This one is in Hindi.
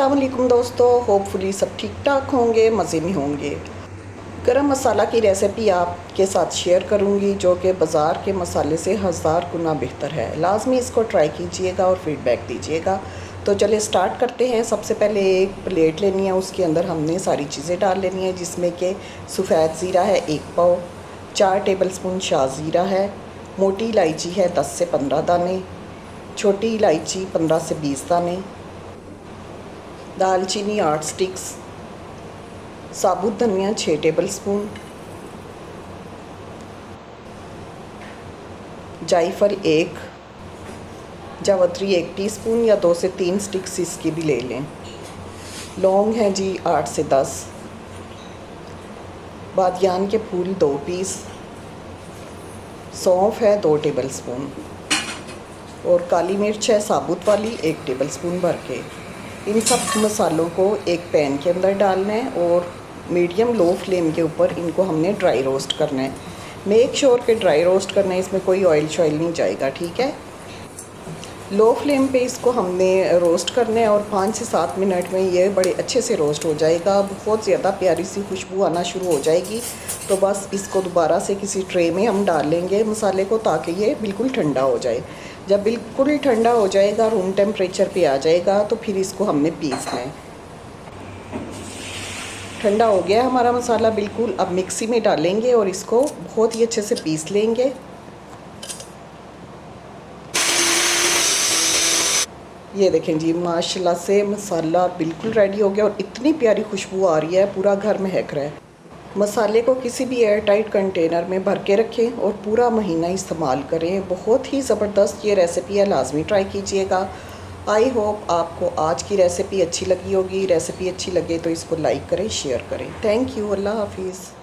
अस्सलाम वालेकुम दोस्तों, होपफुली सब ठीक ठाक होंगे, मज़े में होंगे। गरम मसाला की रेसिपी आपके साथ शेयर करूंगी जो कि बाज़ार के मसाले से हज़ार गुना बेहतर है। लाजमी इसको ट्राई कीजिएगा और फीडबैक दीजिएगा। तो चलिए स्टार्ट करते हैं। सबसे पहले एक प्लेट लेनी है, उसके अंदर हमने सारी चीज़ें डाल लेनी है, जिसमें कि सफ़ेद ज़ीरा है 1 पाव, 4 टेबलस्पून शाह ज़ीरा है, मोटी इलायची है 10 से 15 दाने, छोटी इलायची 15 से 20 दाने, दालचीनी 8 स्टिक्स, साबुत धनिया 6 टेबलस्पून, जायफल 1, जावित्री 1 टीस्पून या 2 से 3 स्टिक्स इसकी भी ले लें। लौंग है जी 8 से 10, बादियान के फूल 2 पीस, सौंफ है 2 टेबलस्पून और काली मिर्च है साबुत वाली 1 टेबलस्पून भर के। इन सब मसालों को एक पैन के अंदर डालना है और मीडियम लो फ्लेम के ऊपर इनको हमने ड्राई रोस्ट करना है। मेक श्योर के ड्राई रोस्ट करना है, इसमें कोई ऑयल शॉयल नहीं जाएगा, ठीक है। लो फ्लेम पे इसको हमने रोस्ट करना है और 5 से 7 मिनट में ये बड़े अच्छे से रोस्ट हो जाएगा। बहुत ज़्यादा प्यारी सी खुशबू आना शुरू हो जाएगी। तो बस इसको दोबारा से किसी ट्रे में हम डाल लेंगे मसाले को, ताकि ये बिल्कुल ठंडा हो जाए। जब बिल्कुल ठंडा हो जाएगा, रूम टेम्परेचर पे आ जाएगा, तो फिर इसको हमने पीसना है। ठंडा हो गया हमारा मसाला बिल्कुल। अब मिक्सी में डालेंगे और इसको बहुत ही अच्छे से पीस लेंगे। ये देखें जी, माशाल्लाह से मसाला बिल्कुल रेडी हो गया और इतनी प्यारी खुशबू आ रही है, पूरा घर महक रहा है। मसाले को किसी भी एयर टाइट कंटेनर में भर के रखें और पूरा महीना इस्तेमाल करें। बहुत ही ज़बरदस्त ये रेसिपी है, लाजमी ट्राई कीजिएगा। आई होप आपको आज की रेसिपी अच्छी लगी होगी। रेसिपी अच्छी लगे तो इसको लाइक करें, शेयर करें। थैंक यू, अल्लाह हाफिज़।